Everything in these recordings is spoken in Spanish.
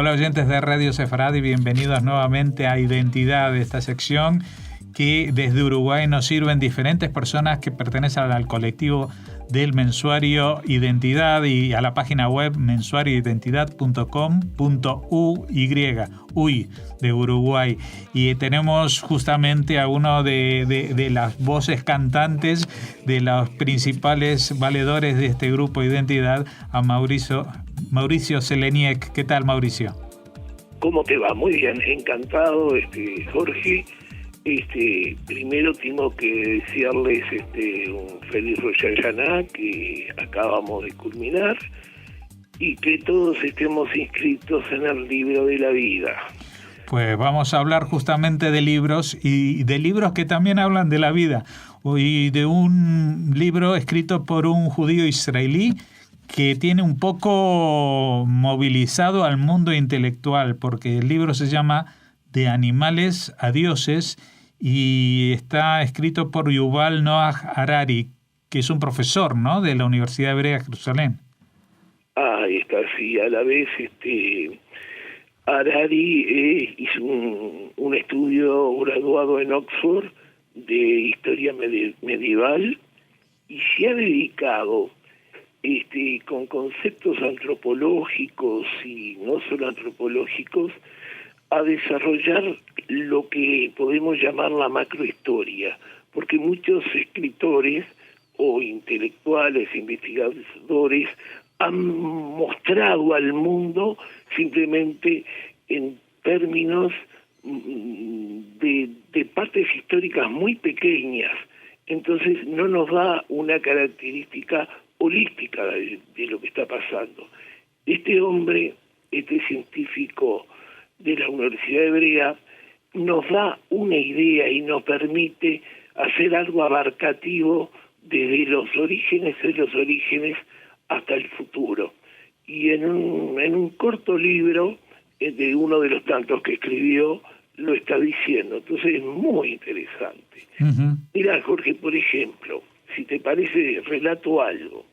Hola oyentes de Radio Sefarad y bienvenidos nuevamente a Identidad, esta sección que desde Uruguay nos sirven diferentes personas que pertenecen al colectivo del Mensuario Identidad y a la página web mensuarioidentidad.com.uy de Uruguay. Y tenemos justamente a uno de las voces cantantes de los principales valedores de este grupo Identidad, a Mauricio Seleniek. ¿Qué tal, Mauricio? ¿Cómo te va? Muy bien, encantado, Jorge. Primero tengo que desearles un feliz Rosh Hashanah que acabamos de culminar y que todos estemos inscritos en el libro de la vida. Pues vamos a hablar justamente de libros y de libros que también hablan de la vida y de un libro escrito por un judío israelí que tiene un poco movilizado al mundo intelectual, porque el libro se llama De animales a dioses y está escrito por Yuval Noah Harari, que es un profesor, ¿no?, de la Universidad Hebrea de Jerusalén. Ahí está, sí, a la vez Harari hizo un estudio graduado en Oxford de historia medieval y se ha dedicado con conceptos antropológicos y no solo antropológicos a desarrollar lo que podemos llamar la macrohistoria, porque muchos escritores o intelectuales, investigadores han mostrado al mundo simplemente en términos de partes históricas muy pequeñas, entonces no nos da una característica holística de lo que está pasando. Este hombre, este científico de la Universidad Hebrea, nos da una idea y nos permite hacer algo abarcativo desde los orígenes hasta el futuro. Y en un corto libro, de uno de los tantos que escribió, lo está diciendo. Entonces es muy interesante. Uh-huh. Mira, Jorge, por ejemplo, si te parece, relato algo.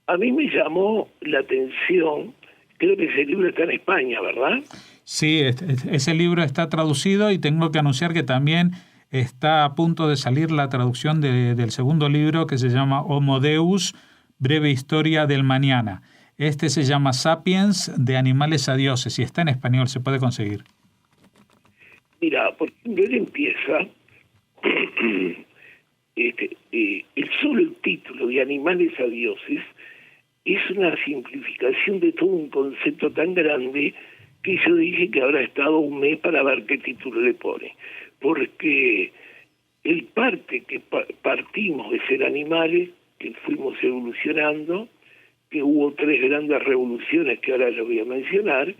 A mí me llamó la atención, creo que ese libro está en España, ¿verdad? Sí, ese libro está traducido y tengo que anunciar que también está a punto de salir la traducción del segundo libro que se llama Homo Deus, breve historia del mañana. Este se llama Sapiens, de animales a dioses, y está en español, se puede conseguir. Mira, porque él empieza, el solo título de animales a dioses es una simplificación de todo un concepto tan grande que yo dije que habrá estado un mes para ver qué título le pone, porque el parte que partimos de ser animales, que fuimos evolucionando, que hubo 3 grandes revoluciones que ahora lo voy a mencionar,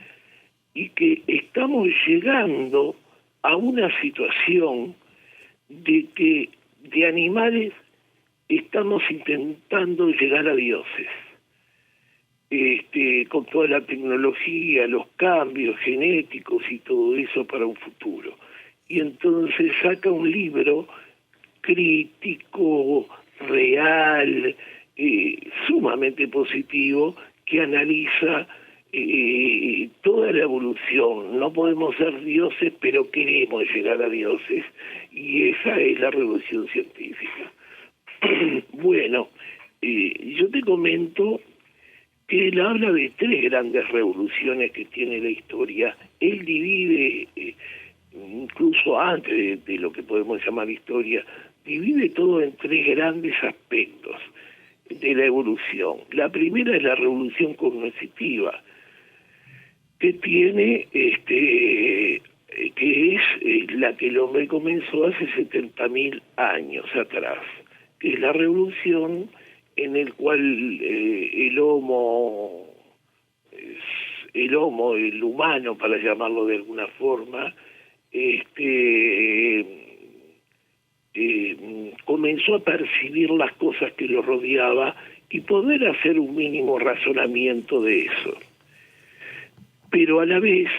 y que estamos llegando a una situación de que de animales estamos intentando llegar a dioses. Con toda la tecnología, los cambios genéticos y todo eso para un futuro. Y entonces saca un libro crítico, real, sumamente positivo, que analiza toda la evolución. No podemos ser dioses, pero queremos llegar a dioses, y esa es la revolución científica. Bueno, yo te comento que él habla de 3 grandes revoluciones que tiene la historia. Él divide, incluso antes de lo que podemos llamar historia, divide todo en 3 grandes aspectos de la evolución. La primera es la revolución cognitiva, que tiene, que es la que el hombre comenzó hace 70.000 años atrás, que es la revolución en el cual el humano, para llamarlo de alguna forma, comenzó a percibir las cosas que lo rodeaba y poder hacer un mínimo razonamiento de eso. Pero a la vez,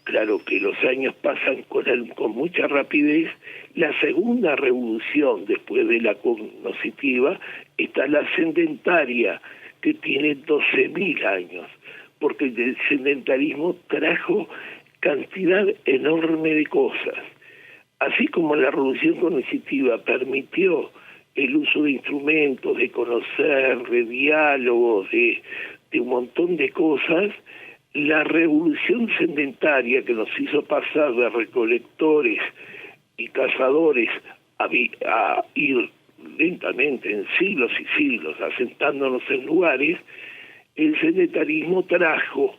claro que los años pasan con mucha rapidez. La segunda revolución, después de la cognitiva, está la ascendentaria, que tiene 12.000 años. porque el sedentarismo trajo cantidad enorme de cosas. Así como la revolución cognitiva permitió el uso de instrumentos, de conocer, de diálogos, de un montón de cosas, la revolución sedentaria que nos hizo pasar de recolectores y cazadores a ir lentamente en siglos y siglos asentándonos en lugares, el sedentarismo trajo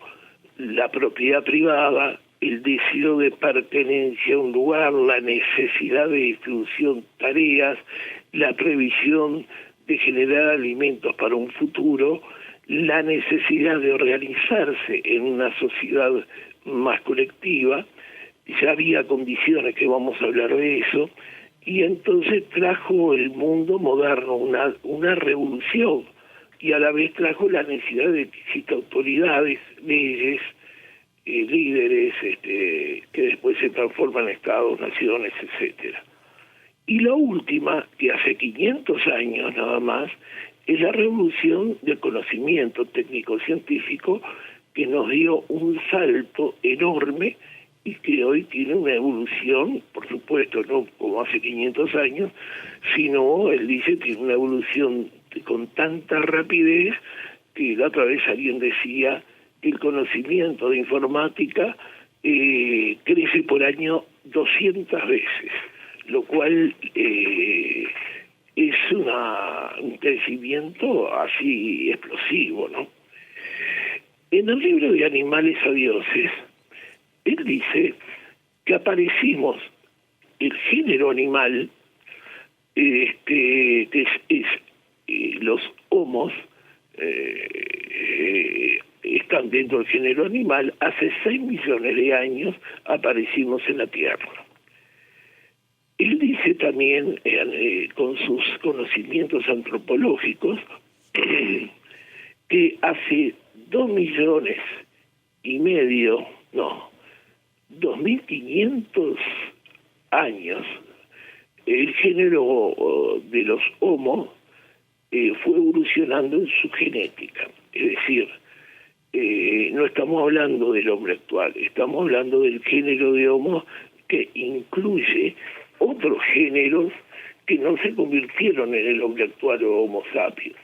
la propiedad privada, el deseo de pertenencia a un lugar, la necesidad de distribución de tareas, la previsión de generar alimentos para un futuro, la necesidad de organizarse en una sociedad más colectiva. Ya había condiciones, que vamos a hablar de eso, y entonces trajo el mundo moderno una revolución, y a la vez trajo la necesidad de que existan autoridades, leyes, líderes que después se transforman en estados, naciones, etcétera. Y la última, que hace 500 años nada más, es la revolución del conocimiento técnico-científico, que nos dio un salto enorme y que hoy tiene una evolución, por supuesto, no como hace 500 años, sino, él dice, tiene una evolución con tanta rapidez que la otra vez alguien decía que el conocimiento de informática crece por año 200 veces, lo cual es un crecimiento así explosivo, ¿no? En el libro de Animales a Dioses, él dice que aparecimos el género animal, que es los homos, están dentro del género animal. Hace 6 millones de años aparecimos en la Tierra. Él dice también, con sus conocimientos antropológicos, que hace 2.500.000 años, el género de los homos fue evolucionando en su genética. Es decir, no estamos hablando del hombre actual, estamos hablando del género de Homo, que incluye otros géneros que no se convirtieron en el hombre actual o Homo sapiens.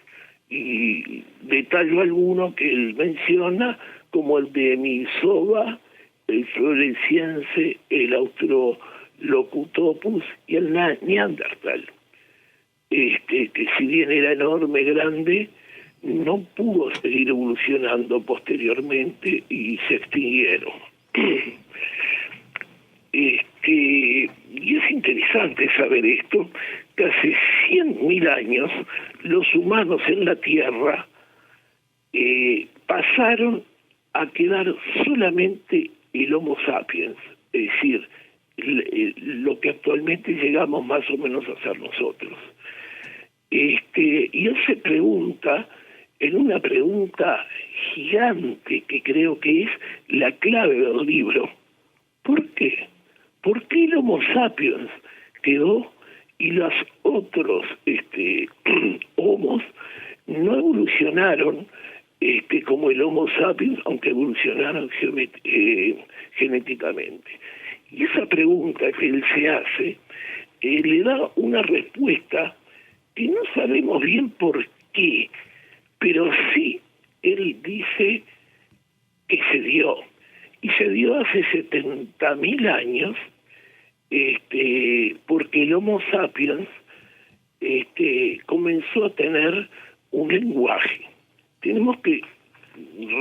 Y detallo alguno que él menciona, como el de Denisova, el floresiense, el Australopithecus y el Neandertal. Que si bien era enorme, grande, no pudo seguir evolucionando posteriormente y se extinguieron. Y es interesante saber esto, que hace 100.000 años los humanos en la Tierra pasaron a quedar solamente el Homo sapiens, es decir, lo que actualmente llegamos más o menos a ser nosotros. Y él se pregunta, en una pregunta gigante que creo que es la clave del libro, ¿por qué? ¿Por qué el Homo sapiens quedó y los otros homos no evolucionaron como el Homo sapiens, aunque evolucionaron genéticamente? Y esa pregunta que él se hace le da una respuesta que no sabemos bien por qué, pero sí él dice que se dio. Y se dio hace 70.000 años, porque el Homo sapiens comenzó a tener un lenguaje. Tenemos que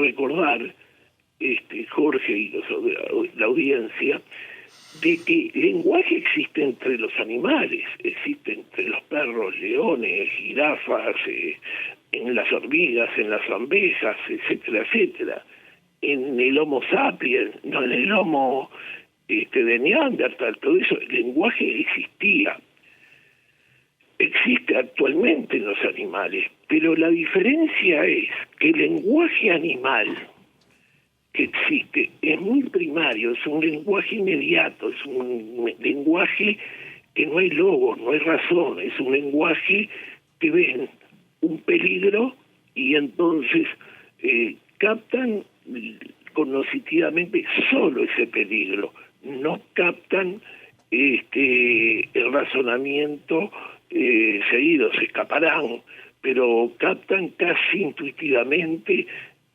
recordar, Jorge y la audiencia, de que lenguaje existe entre los animales, existe entre los perros, leones, jirafas, en las hormigas, en las abejas, etcétera, etcétera. En el Homo sapiens, no en el Homo de Neandertal, todo eso, el lenguaje existía. Existe actualmente en los animales, pero la diferencia es que el lenguaje animal que existe es muy primario, es un lenguaje inmediato, es un lenguaje que no hay logos, no hay razón, es un lenguaje que ven un peligro y entonces captan cognitivamente solo ese peligro, no captan el razonamiento seguido, se escaparán, pero captan casi intuitivamente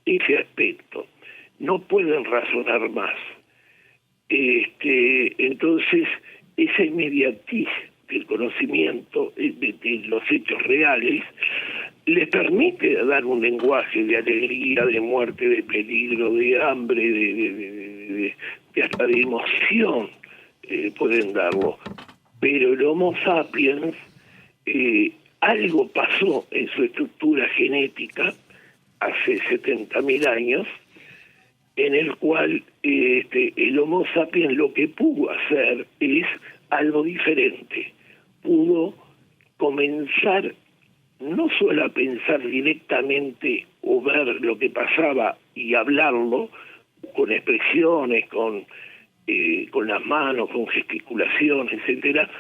ese aspecto, no pueden razonar más. Entonces, esa inmediatez del conocimiento de los hechos reales les permite dar un lenguaje de alegría, de muerte, de peligro, de hambre, de hasta de emoción, pueden darlo. Pero el Homo sapiens, algo pasó en su estructura genética hace 70.000 años, en el cual el Homo sapiens lo que pudo hacer es algo diferente. Pudo comenzar no solo a pensar directamente o ver lo que pasaba y hablarlo con expresiones, con las manos, con gesticulaciones, etcétera,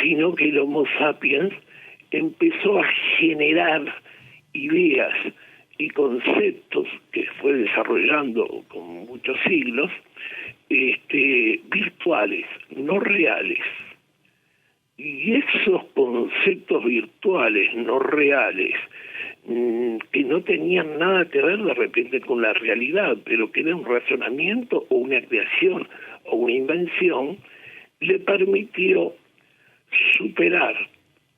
sino que el Homo sapiens empezó a generar ideas y conceptos que fue desarrollando con muchos siglos, virtuales, no reales. Y esos conceptos virtuales, no reales, que no tenían nada que ver de repente con la realidad, pero que era un razonamiento o una creación o una invención, le permitió superar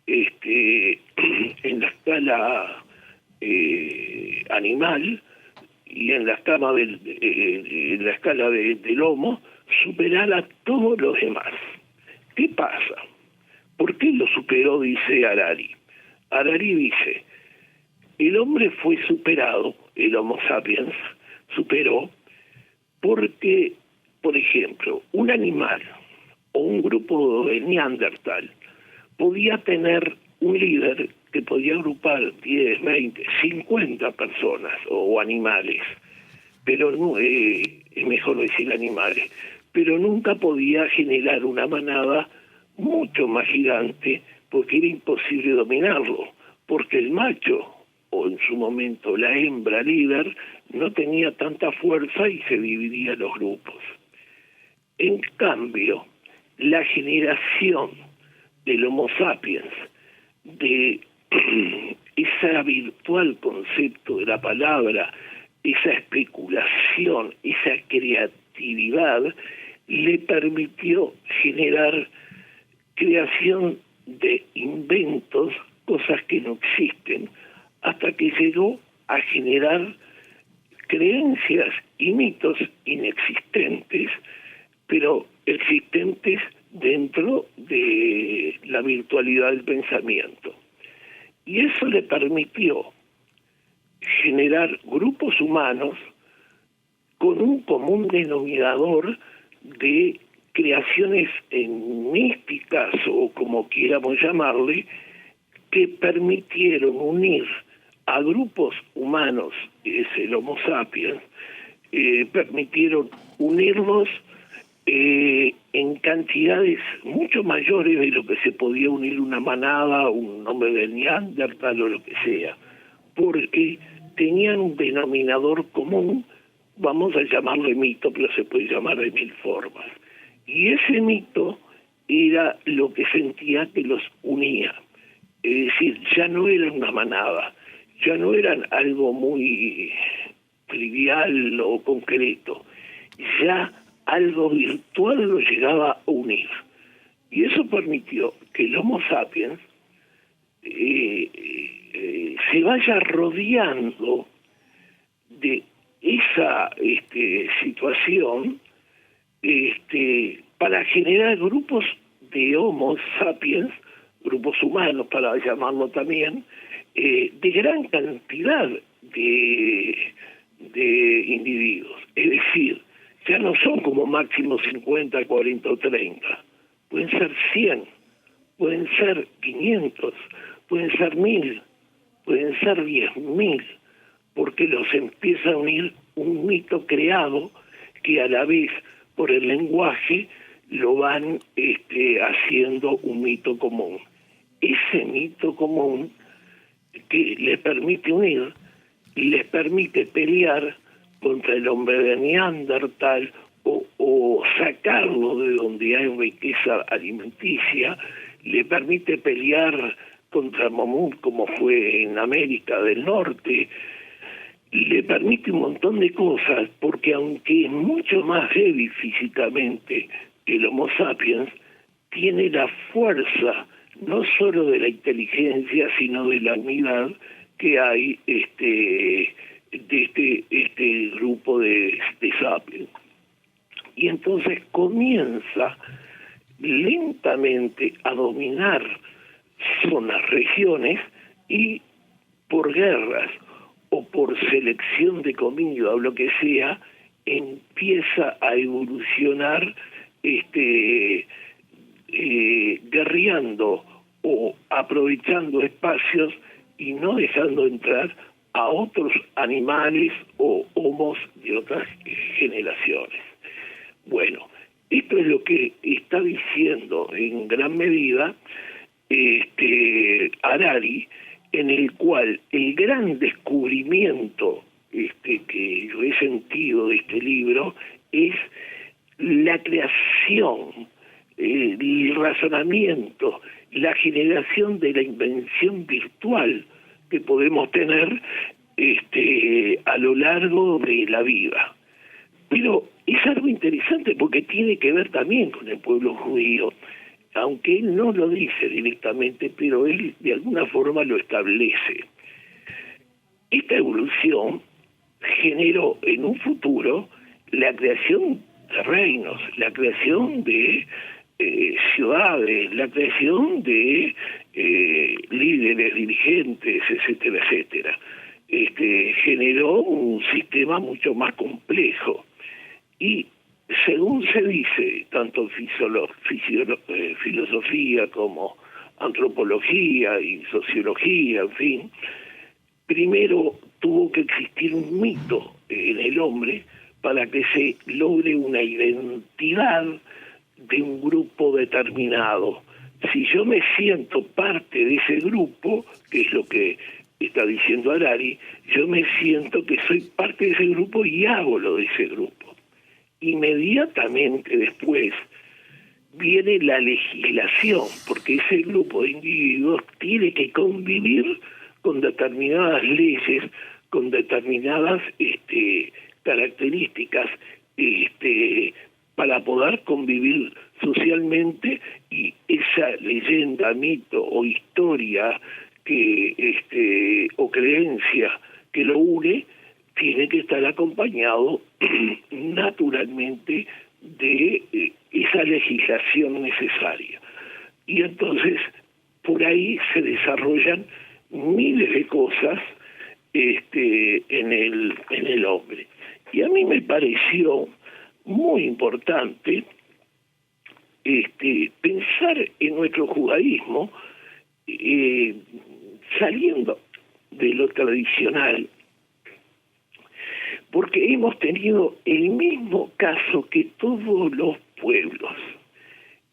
en la escala animal y en la escala del Homo, superar a todos los demás. ¿Qué pasa? ¿Por qué lo superó? Dice Harari. Harari dice, el hombre fue superado, el Homo sapiens superó, porque, por ejemplo, un animal o un grupo de Neandertal podía tener un líder que podía agrupar 10, 20, 50 personas o animales, pero no, es mejor decir animales, pero nunca podía generar una manada mucho más gigante porque era imposible dominarlo, porque el macho o en su momento la hembra líder no tenía tanta fuerza y se dividía los grupos. En cambio, la generación del Homo sapiens, de ese virtual concepto de la palabra, esa especulación, esa creatividad, le permitió generar creación de inventos, cosas que no existen, hasta que llegó a generar creencias y mitos inexistentes, pero existentes dentro de la virtualidad del pensamiento. Y eso le permitió generar grupos humanos con un común denominador de creaciones místicas o como quieramos llamarle, que permitieron unir a grupos humanos, es el Homo sapiens, permitieron unirlos en cantidades mucho mayores de lo que se podía unir una manada, un hombre de Neandertal o lo que sea, porque tenían un denominador común, vamos a llamarle mito, pero se puede llamar de mil formas. Y ese mito era lo que sentía que los unía. Es decir, ya no eran una manada, ya no eran algo muy trivial o concreto, ya algo virtual lo llegaba a unir. Y eso permitió que el Homo sapiens se vaya rodeando de esa situación para generar grupos de Homo sapiens, grupos humanos para llamarlo también, de gran cantidad de individuos. Es decir, ya no son como máximo 50, 40 o 30. Pueden ser 100, pueden ser 500, pueden ser 1000, pueden ser 10.000, porque los empieza a unir un mito creado que a la vez por el lenguaje lo van haciendo un mito común. Ese mito común que les permite unir y les permite pelear contra el hombre de Neandertal, o sacarlo de donde hay riqueza alimenticia, le permite pelear contra mamut como fue en América del Norte, le permite un montón de cosas, porque aunque es mucho más débil físicamente que el Homo sapiens, tiene la fuerza no solo de la inteligencia, sino de la unidad que hay de este grupo de sapiens. Y entonces comienza lentamente a dominar zonas, regiones, y por guerras o por selección de comida o lo que sea, empieza a evolucionar guerreando o aprovechando espacios y no dejando entrar a otros animales o homos de otras generaciones. Bueno, esto es lo que está diciendo en gran medida Harari, en el cual el gran descubrimiento que yo he sentido de este libro es la creación, el razonamiento, la generación de la invención virtual que podemos tener a lo largo de la vida. Pero es algo interesante porque tiene que ver también con el pueblo judío, aunque él no lo dice directamente, pero él de alguna forma lo establece. Esta evolución generó en un futuro la creación de reinos, la creación de ciudades, la creación de líderes, dirigentes, etcétera, etcétera. Generó un sistema mucho más complejo. Y según se dice, tanto filosofía como antropología y sociología, en fin, primero tuvo que existir un mito en el hombre para que se logre una identidad de un grupo determinado. Si yo me siento parte de ese grupo, que es lo que está diciendo Harari, yo me siento que soy parte de ese grupo y hago lo de ese grupo. Inmediatamente después viene la legislación, porque ese grupo de individuos tiene que convivir con determinadas leyes, con determinadas características para poder convivir socialmente, y esa leyenda, mito o historia o creencia que lo une tiene que estar acompañado naturalmente de esa legislación necesaria. Y entonces por ahí se desarrollan miles de cosas en el hombre. Y a mí me pareció muy importante pensar en nuestro judaísmo saliendo de lo tradicional, porque hemos tenido el mismo caso que todos los pueblos.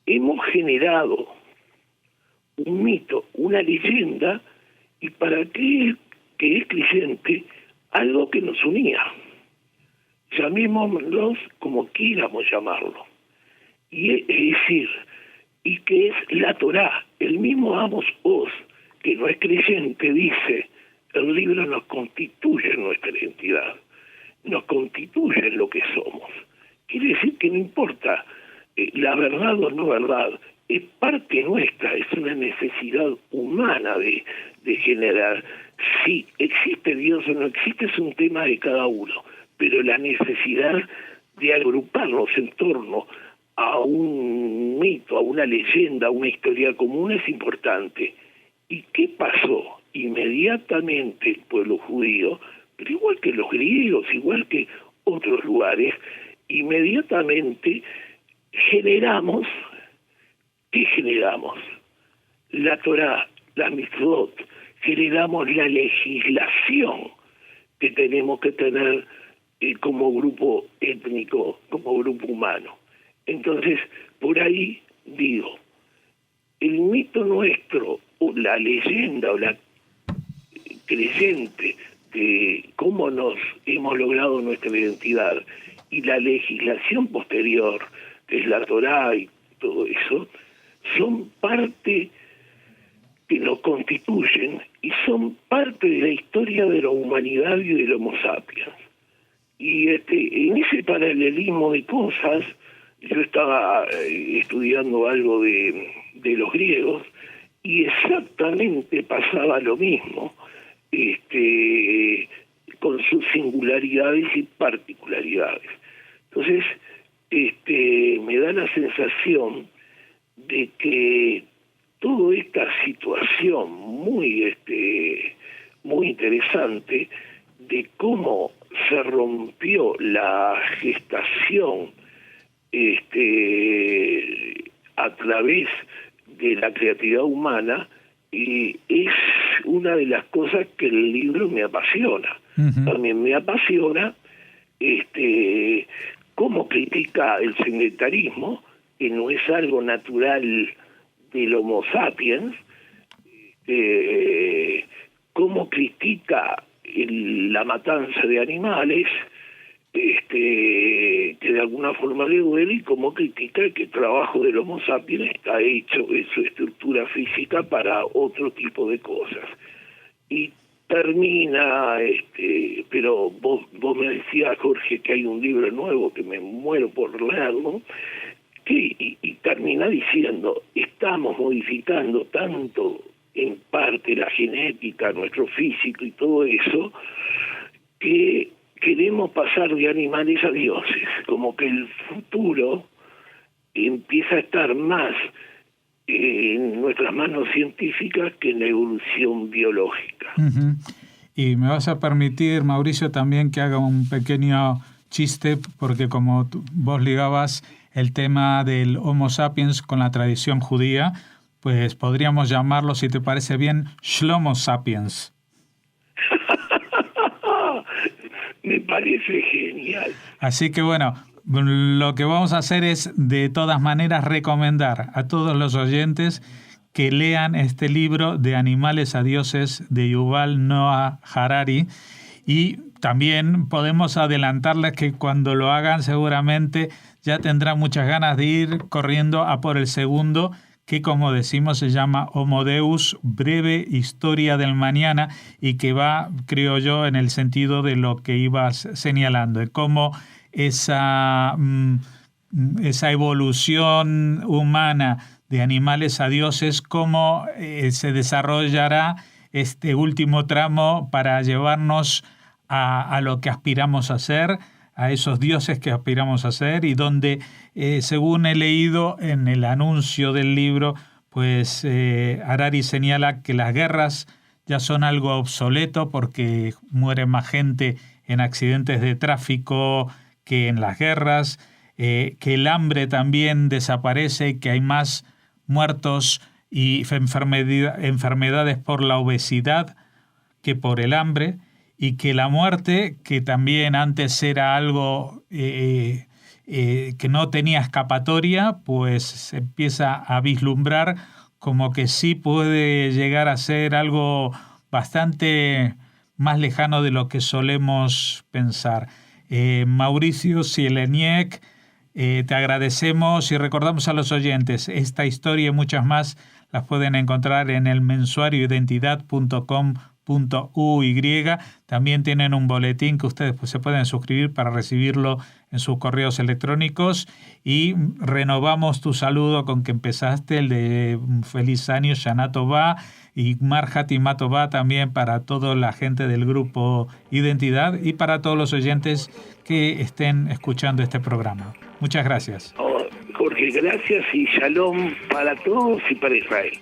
Hemos generado un mito, una leyenda, y para aquel que es creyente, algo que nos unía. Llamémoslos como quieramos llamarlo. Y es decir, y que es la Torá. El mismo Amos Oz, que no es creyente, dice: el libro nos constituye nuestra identidad, nos constituye lo que somos. Quiere decir que no importa la verdad o no verdad, es parte nuestra, es una necesidad humana de generar. Si existe Dios o no existe es un tema de cada uno, pero la necesidad de agruparnos en torno a un mito, a una leyenda, a una historia común es importante. ¿Y qué pasó? Inmediatamente el pueblo judío, pero igual que los griegos, igual que otros lugares, inmediatamente generamos, ¿qué generamos? La Torá, la Mitzvot, generamos la legislación que tenemos que tener como grupo étnico, como grupo humano. Entonces, por ahí digo, el mito nuestro, o la leyenda, o la creyente cómo nos hemos logrado nuestra identidad, y la legislación posterior, que es la Torá y todo eso, son parte que nos constituyen y son parte de la historia de la humanidad y del Homo sapiens. Y en ese paralelismo de cosas, yo estaba estudiando algo de los griegos, y exactamente pasaba lo mismo, con sus singularidades y particularidades. Entonces, me da la sensación de que toda esta situación muy interesante de cómo se rompió la gestación a través de la creatividad humana, es una de las cosas que el libro me apasiona. Uh-huh. También me apasiona cómo critica el sedentarismo, que no es algo natural del Homo sapiens, cómo critica la matanza de animales, que de alguna forma le duele, y cómo critica que el trabajo del Homo sapiens está hecho en su estructura física para otro tipo de cosas. Y termina, pero vos me decías, Jorge, que hay un libro nuevo que me muero por leerlo, y termina diciendo, estamos modificando tanto en parte la genética, nuestro físico y todo eso, que queremos pasar de animales a dioses, como que el futuro empieza a estar más en nuestras manos científicas que en la evolución biológica. Uh-huh. Y me vas a permitir, Mauricio, también que haga un pequeño chiste, porque como vos ligabas el tema del Homo sapiens con la tradición judía, pues podríamos llamarlo, si te parece bien, Shlomo sapiens. Me parece genial. Así que bueno, lo que vamos a hacer es de todas maneras recomendar a todos los oyentes que lean este libro de Animales a Dioses de Yuval Noah Harari, y también podemos adelantarles que cuando lo hagan seguramente ya tendrán muchas ganas de ir corriendo a por el segundo, que como decimos se llama Homo Deus, breve historia del mañana, y que va, creo yo, en el sentido de lo que ibas señalando, de cómo esa evolución humana de animales a dioses, cómo se desarrollará este último tramo para llevarnos a lo que aspiramos a ser, a esos dioses que aspiramos a ser, y donde, según he leído en el anuncio del libro, pues Harari señala que las guerras ya son algo obsoleto porque muere más gente en accidentes de tráfico que en las guerras, que el hambre también desaparece, que hay más muertos y enfermedades por la obesidad que por el hambre, y que la muerte, que también antes era algo que no tenía escapatoria, pues se empieza a vislumbrar como que sí puede llegar a ser algo bastante más lejano de lo que solemos pensar. Mauricio Sieleniek, te agradecemos y recordamos a los oyentes, esta historia y muchas más las pueden encontrar en el mensuarioidentidad.com.uy. También tienen un boletín que ustedes se pueden suscribir para recibirlo en sus correos electrónicos, y renovamos tu saludo con que empezaste, el de feliz año, Shana Tová, y Mar Hatima Tová también para toda la gente del grupo Identidad y para todos los oyentes que estén escuchando este programa. Muchas gracias. Jorge, gracias, y shalom para todos y para Israel.